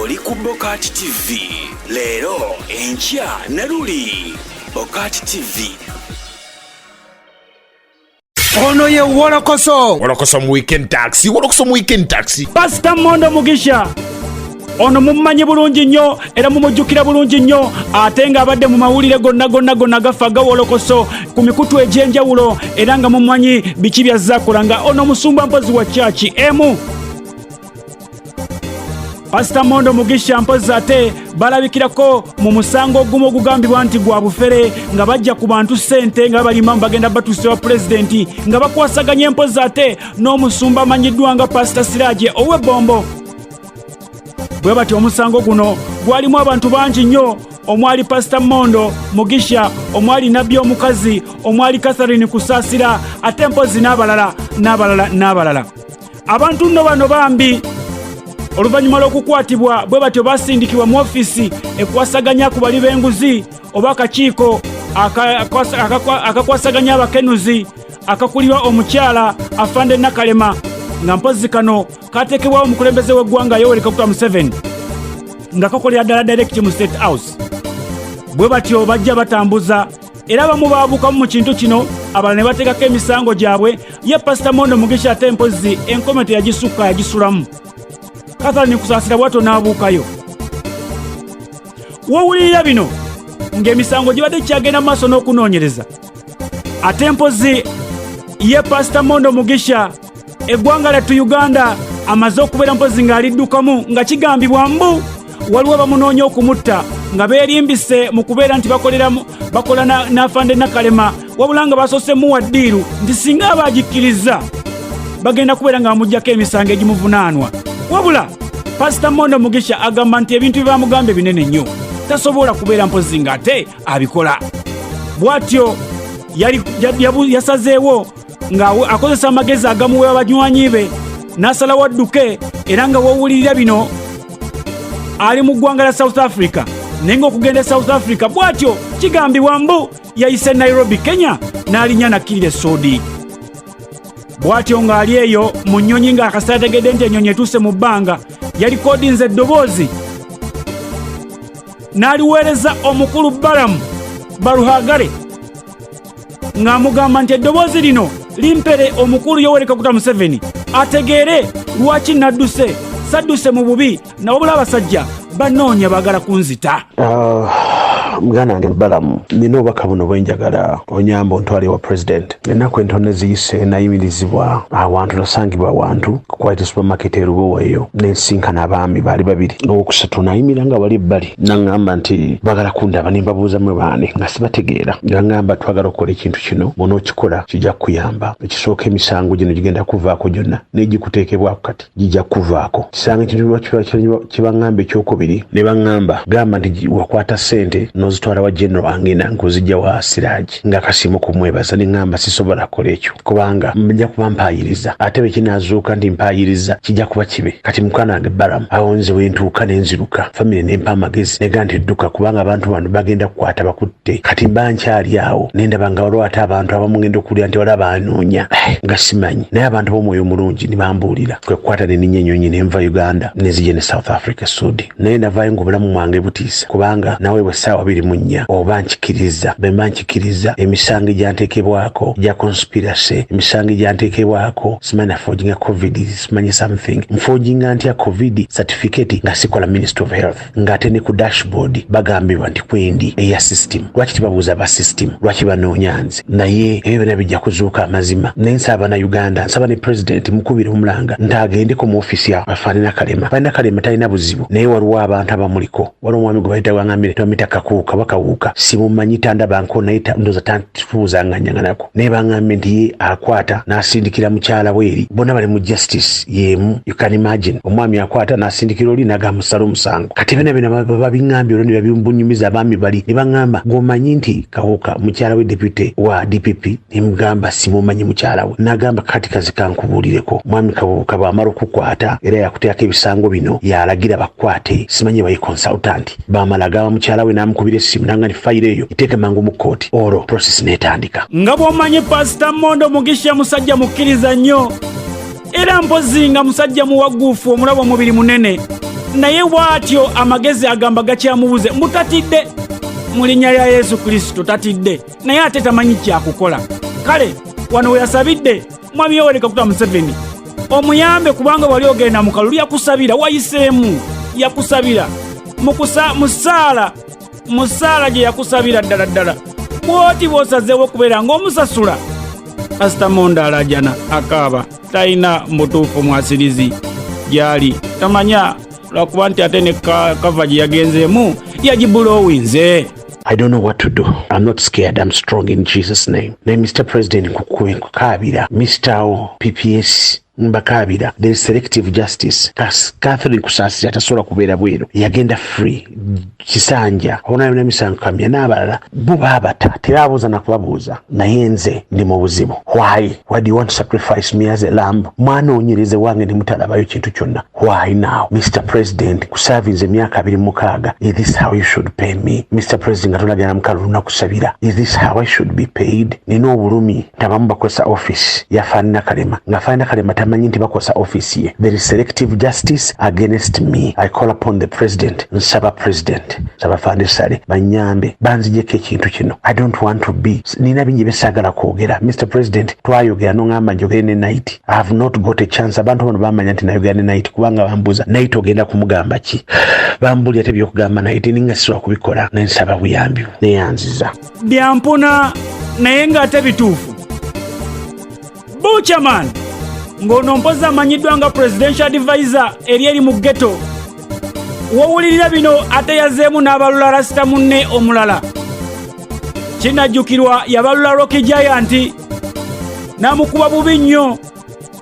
oli ku Bokati TV. Leero enkya ne luli Bokati TV. Ono ye Wolokoso mu weekend taxi. Pastor Mondo Mugisha. Ono mummanyi bulungi nnyo era mumujjukira bulungi nnyo ate nga abadde mu mawulire gonna gafa gawolokoso ku mikutu egy'enjawulo era nga mummanyi biki byazzakola nga ono musumba mpozi wa church emu. Pastor Mondo Mugisha mpozi ate balabikirako mu musango ogumu ogugambibwa nti gwa bufere nga bajja ku bantu ssente nga balima bagenda batuuse wa pulezidenti nga bakwasaganya empozi ate n'omusumba amanyiddwa nga Pastor Siraje ow'ebbombo. Bwe bati omusango guno gwalimu abantu bangi nnyo omwali Pastor Mondo Mugisha, omwali Nabbi omukazi, omwali Catherine Kusaasira ate mpozi n'abalala. Abantu nno bano bambi oluvannyuma lw'okukwatibwa bwe batyo basindikibwa mu ofiisi ekwasaganya ku bali b'enguzi oba akakiiko akakwasaganya abakenuzi akakulirwa omukyala Afande Nakalema nga mpozi kano kateekebwawo omukulembeze w'eggwanga Yoweri Kaguta Museveni nga kakolera ddala direct mu State House. Bwe batyo bajja batambuza era abamu baabuukamu mu kintu kino abalala ne bateekako emisango gyabwe ye Pastor Mondo Mugisha ate mpozi enkomete yagisukka yagisulamu. Catherine Kusaasira bwato n'abuukayo. Wowulirira bino ng'emisango gibadde kyagenda maaso n'okunoonyereza ate mpozi ye Pastor Mondo Mugisha eggwanga lyattu Uganda amaze okubeera mpozi ng'aliddukamu nga kigambibwa mbu waliwo bamunoonya okumutta nga beerimbise mu kubeera nti bakola n'Afande Nakalema wabula nga basoose muwa ddiiru nti singa abaagikkiriza bagenda kubeera nga bamuggyako emisango egimuvunaanwa. Wabula Pastor Mondo Mugisha agamba nti ebintu bye bamugambe binene nnyo tasobola kubeera mpozi ng'ate abikola. Bw'atyo yasazeewo nga akozesa amagezi agamuweebwa banywanyi be n'asalawo adduke era nga wowulirira bino ali mu ggwanga lya South Africa naye ng'okugenda South Africa bw'atyo kigambibwa mbu yayise Nairobi Kenya n'alinnya nakkirira Soodi. Bw'atyo ng'ali eyo mu nnyonyi ng'akasita ategedde nti ennyonyi etuuse mu bbanga yalikodinze eddoboozi n'aliweereza omukulu Balamu Baruhagale ng'amugamba nti eddoboozi lino limpere omukulu Yoweri Kaguta Museveni ategeere lwaki nadduse sadduse mu bubi nawabula abasajja banoonya baagala kunzita. Muganda wange Balamu, nina obubaka buno bwenjagala onyamba ontwale wa president. Ennaku entono eziyise nayimirizibwa awantu nasangibwa awantu kukwata supermarket erugowa eyo nensinkana abaami baali babiri. Owokusatu nayimira nga wali ebbali naŋŋamba nti bagala kundaba ne mbabuuzamu baani nga sibategeera. Yaŋŋamba twagala okukola ekintu kino bw'onookikola kijja kukuyamba. Ekisooka emisango gino gigenda kuvaako gyonna n'egikuteekebwako kati gijja kuvaako. Kisanga ekintu kibaŋŋamba ekyokubiri ne baŋŋamba gamba nti wakwata ssente nozitwala wa general angenda nkuzijja wa Siraji nga kasimu kumwebaza neŋŋamba sisobola kukola ekyo kubanga mujja kuba mpayiriza ate bwe kinaazuuka ndi mpayiriza kijja kuba kibe. Kati mukwana wange Balamu awo nze wentuuka nenziruka famire nempa amagezi nega nti edduka kubanga abantu bano bagenda kukwata bakutte kati mba nkyali awo nendaba nga waliwo ate abantu abamu ngenda okulira nti waliwo abanoonya nga simanyi naye abantu b'omwoyo mulungi ne bambuulira kwe kukwata neninnya ennyonyi nenva Uganda nezijja ne South Africa Sudi naye navaayo ng'obulamu mwange butiisa kubanga nawe bwe ssaawa 24 oba nkikiriza bemba nkikiriza emisango egyanteekebwako gya conspiracy emisango egyanteekebwako simanyi forging covid simanyi something mforginga ntya covid certificate nga sikola Ministry of Health ng'ate ne ku dashboard bagambibwa nti kwendi eya system. Lwaki tibabuuza ba system lwaki banoonya nze naye ebyo byonna bijja kuzuuka amazima. Naye nsaba na Uganda nsaba ne president mukubire omulanga ntagendeko mu ofisi ya Afande Nakalema. Afande Nakalema talina buzibu naye waliwo abantu abamuliko waliwo omwami gwe bayita wangambire twamita Kakuuka bakawuuka simumanyi tandaba nko naye ndoza tantufuuzanganyangako naye baŋŋambye nti ye akwata n'asindikira mukyala weeri bonna bali mu justice yemu. You can imagine omwami akwata n'asindikira oli n'agamusala omusango. Kati bino babiŋŋambye olwo ne babimbunyumiza abaami bali ne baŋŋamba ng'omanyi nti Kawuka mukyala we deputy wa DPP ne mugamba simumanyi mukyala we n'agamba kati kazi kankubuulireko mwami Kawuka bw'amala okukwata era yakuteekako ebisango bino yalagira bakwate simanyi bayi consultant bamala agamba mukyala we n'amukubira essimu nanga ni fayiro eyo iteeke mangu mu kooti olwo process n'etandika. Nga bw'omanyi Pastor Mondo Mugisha musajja mukkiriza nnyo era mpozi nga musajja muwaguufu omulabo omubiri munene naye bw'atyo amagezi agamba gakyamubuze mutatidde mu linnya lya Yesu Kristo tatidde naye ate tamanyi kyakukola. Kale wano we yasabidde Mwami Yoweri Kaguta Museveni omuyambe kubanga wali ogenda mu kalulu yakusabira wayiseemu yakusabira musaala gye yakusabira ddala bw'oti bw'osazeewo okubeera ng'omusasula. Kasita Mondala jana akaaba talina mutuufu mwasirizi gyali tamanya lwakuba nti ate ne kava gye yagenzeemu yagibulowinze. I don't know what to do. I'm not scared. I'm strong in Jesus' name. Mr. President Nkukabira, Mr. PPS Mbakabira, there is selective justice. Catherine Kusasi atasobola kubeera bweru yagenda free Kisanja ona misango kamya n'abalala bo baabata terabuuza na kubabuuza naye nze ndi mu buzibu. Why do you want to sacrifice me as a lamb? Mwana onyereze wange ne mutalabayo kintu kyonna. Why now? Mr. President kuservice emyaka 26. Is this how you should pay me? Mr. President atolagana mukalu nakusabira. Is this how I should be paid? Nino obulumi tabamu bakozesa office yafaanana Kalema ngafaanana Kalema tamanyi nti bakozesa office ye. There is selective justice against me. I call upon the president nsaba president saba fandesale banyambe banzijeko ekintu kino. I don't want to be nina bingi besagala kwogera. Mr. President twayogera nongamba njogere ne night. I have not got a chance. Abantu bano bamanya nti nayogera ne night kubanga bambuza night ogenda kumugamba ki bambuli ate byokugamba night ninga siwa kubikola nensaba buyambi neyanziza byampuna naye nga ate bituufu. Buchaman ng'ono mpoza amanyiddwa nga presidential advisor eri mu ghetto wowulirira bino ate yazeemu n'abalula rasita munne omulala. Kinajjukirwa yabalula Rocky Giant n'amukuba bubi nnyo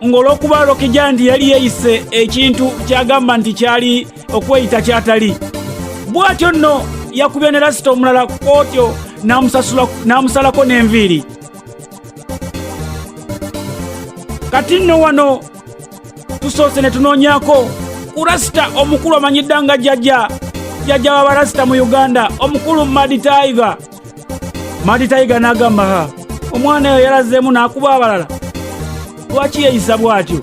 ng'olw'okuba Rocky Giant yali yeeyise ekintu kyagamba nti kyali okweyita kyatali. Bw'atyo nno yakubya ne rasita omulala kwotyo n'amusalako n'enviiri. Kati nno wano tusoose ne tunoonyako ku rasita omukulu amanyidda nga jjajja w'abarasita mu Uganda omukulu Madi Tiger n'agamba omwana oyo yalazeemu n'akuba abalala. Lwaki yeeyisa bw'atyo?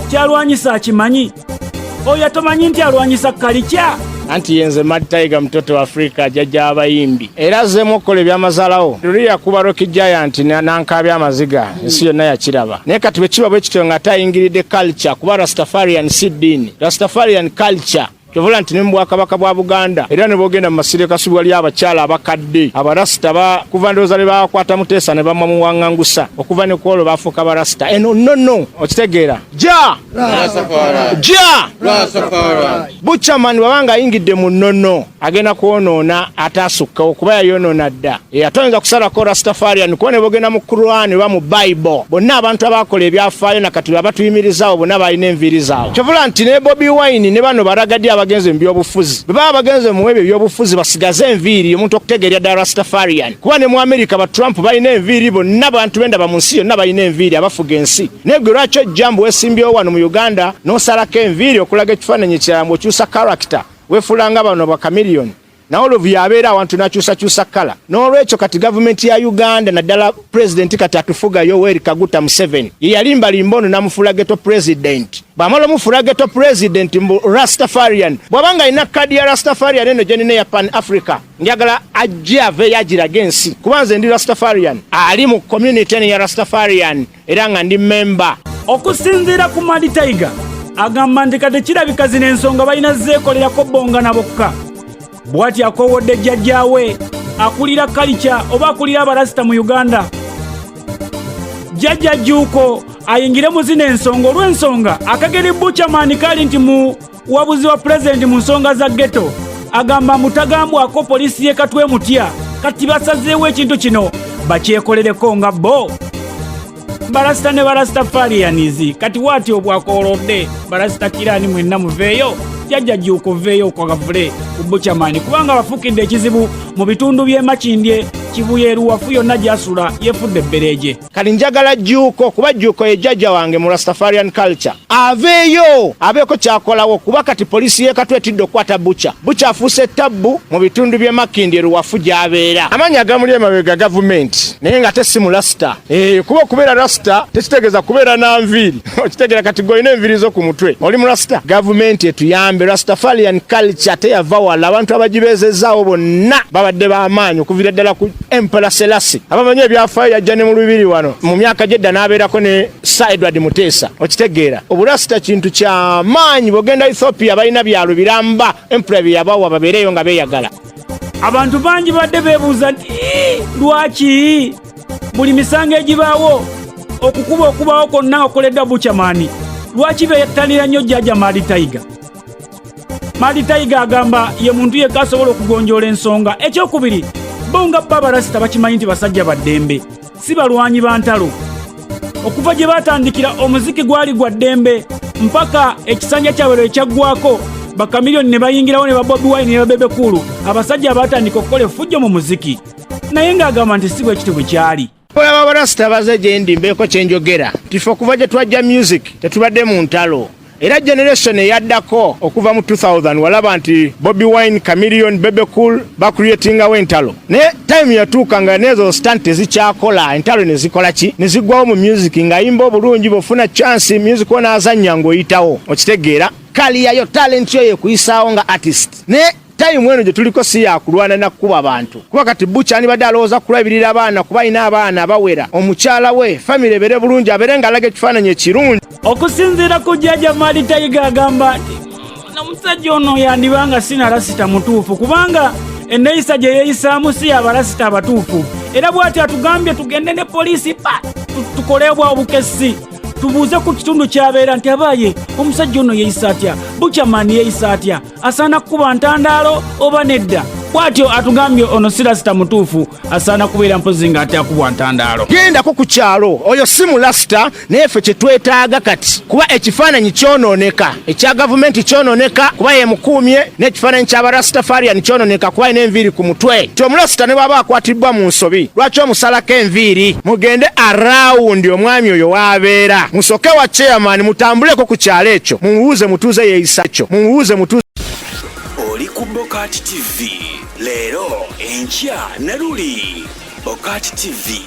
Kyalwanyisa akimanyi? Oyo atomanyi nti alwanyisa kalikya? Anti yenze Madi Tiger mtoto wa Afrika jjajja abayimbi era azzeemu okukola ebyamazalawo. Luli yakuba Rocky Giant n'ankabya amaziga ensi yonna yakiraba. Naye kati bwe kiba bwe kityo nga tayingiridde culture kuba Rastafarian si ddiini. Rastafarian culture kyovula nti ne mu Bwakabaka bwa Buganda era ne bogenda mu masire kasubwa lya abakyala abakadde abarasita kuva ndowooza ne bakwata Muteesa ne bamma mu Wangangusa okuva ne kwolwo bafuuka barasita. Eno nno okitegeera ja Buchaman bwabanga ayingidde mu nnono agenda kwonoona ataasukka okuba yayonoona dda. Atoyinza kusalako Rastafarian kuba ne bogenda mu Quran oba mu Bible bonna abantu abakola ebyafaayo nakati abatuyimirizaawo bonna balina enviiri zaabwe. Kyovula nti ne Bobi Wine ne bano baragadi abagenze mu byobufuzi bwe baba bagenze mu ebyo ebyobufuzi basigaze enviiri omuntu okutegeerya ddala Rastafarian. Kuba ne mu Amerika ba Trump balina enviiri bonna bantu bendaba mu nsi yonna balina enviiri abafuga ensi. Naye gwe lwaki ojjambu weesimbyewo wano mu Uganda n'osalako enviiri okulaga ekifaananyi kyamu okyusa character weefulanga bano bakamiliyoni naye olwo yabeera awantu n'akyusakyusa kkala. N'olwekyo kati gavumenti ya Uganda naddala pulezidenti kati atufuga Yoweri Kaguta Museveni ye yalimbalimba ono n'amufuula ghetto president. Bw'amala omufuula ghetto president mbu Rastafarian bw'abanga alina kadi ya Rastafarian eno gye nina ya Pan Africa njagala ajje ave yagiraga ensi kuba nze ndi Rastafarian ali mu community eno ya Rastafarian era nga ndi member. Okusinziira ku Madi Tiger agamba nti kati kirabika zino ensonga balina zeekolerako bonga na bokka. Bw'ati akowodde jjajjaawe akulira kalica oba akulira abarasita mu Uganda. Jjajja Jjuuko ayingire mu zino ensonga olw'ensonga akageri Buchaman kali nti mu wabuzi wa pulezidenti mu nsonga za ghetto agamba mutagambwako poliisi ye katwe mutya kati basazeewo ekintu kino bakyekolereko nga bo. Barasita ne Barastafarianizi kati wati obwakolodde barasita kirani mwenna muveeyo jjajja Jjuuko veeyo kwa gavule ku Buchaman kubanga bafukidde ekizibu mu bitundu by'e Makindye Kibuye Luwafu yonna gy'asula yefudde ebbereje. Kali njagala Jjuuko kuba Jjuuko ye jjajja wange mu Rastafarian culture aveeyo abeeko kyakolawo kuba kati poliisi y'ekatwe etidde okukwata Butcher afuuse tabbu mu bitundu by'e Makindye Luwafu gy'abeera. Amannya agamuli emabega gavumenti naye nga tesi mu Rasta. Kuba okubeera Rasta tekitegeeza kubeera na nviiri okitegeera kati golina enviiri zo ku mutwe oli mu Rasta. Gavumenti etuyambe. Rastafarian culture teyava wala. Abantu abagibeezezaawo bonna babadde b'amaanyi okuviira ddala ku Emperor Selassie abamanyi ebyafaayo yajja ne mu lubiri wano mu myaka gyedda n'abeerako ne Sir Edward Muteesa okitegeera. Obulasta kintu ky'amaanyi. Bw'ogenda Ethiopia balina byalo biramba Emperor bye yabawa babeereyo nga beeyagala. Abantu bangi badde beebuuza nti lwaki buli misango egibaawo okubawo kwonna okoledda Buchaman lwaki beettanira nnyo jjajja Mali Tiger? Mali Tiger agamba ye muntu yekka asobola okugonjoola ensonga. Ekyokubiri, bo nga Babarasita bakimanyi nti basajja baddembe si balwanyi ba ntalo. Okuva gye baatandikira omuziki gwali gwa ddembe mpaka ekisanja kyabwe ekyaggwako bakamiliyoni ne bayingirawo ne ba Bobi Wine ne ba Bebe Cool, abasajja abaatandika okukola effujjo mu muziki. Naye ng'agamba nti si bwe kiti bwe kyali. Olaba Abarasita baze gye ndi mbeeko kye njogera nti ffe okuva gye twajja music tetubadde mu ntalo. Era generation eyaddako okuva mu 2000 walaba nti Bobi Wine, Chameleon, Bebe Cool bakreatingawo entalo. Ne time yatuuka nga nezo stunt ezikyakola entalo ne zikola ki? Ne ziggwawo mu music ng'ayimba obulungi bw'ofuna chance music onazannya ng'oyitawo okitegeera. Kaliya yo talent yo yekuyisaawo nga artist. Ne time weno gye tuliko si yakulwana na kuba abantu kuba kati Butcher badde alowooza kulabirira abaana kuba alina abaana abawera omukyala we family ebere bulungi abere ng'alaga ekifaananyi ekirungi. Okusinziira ku jjajja Mali Tiger agamba nti omusajja ono yandibanga sina Rasita mutuufu kubanga enneeyisa gye yeeyisaamu si Abarasita abatuufu. Era bw'ati atugambye tugende ne poliisi tukolebwa obukessi tubuuze ku kitundu kyabeera nti abaaye omusajja ono yeeyisa atya, Buchaman yeeyisa atya, asaana kuba ntandaalo oba nedda. Bw'atyo atugambye ono si Rasita mutuufu asaana kubeera mpozi nga ate akubwa ntandaalo. Gendako ku kyalo oyo si mu Rasita naye ffe kye twetaaga kati kuba ekifaananyi kyonooneka ekya gavumenti kyonooneka kuba ye mukuumye n'ekifaananyi ky'Abarastafarian kyonooneka kuba alina enviiri ku mutwe. Ti Omurasita ne bw'aba akwatibbwa mu nsobi lwaki omusalako enviiri? Mugende arawundi omwami oyo w'abeera musoke wa chairman mutambuleko ku kyalo ekyo mumubuuze mutuuze yeeyisa ekyo mumubuuze mutuuze. Oli ku Bokati TV leero enkya ne luli. Bokati TV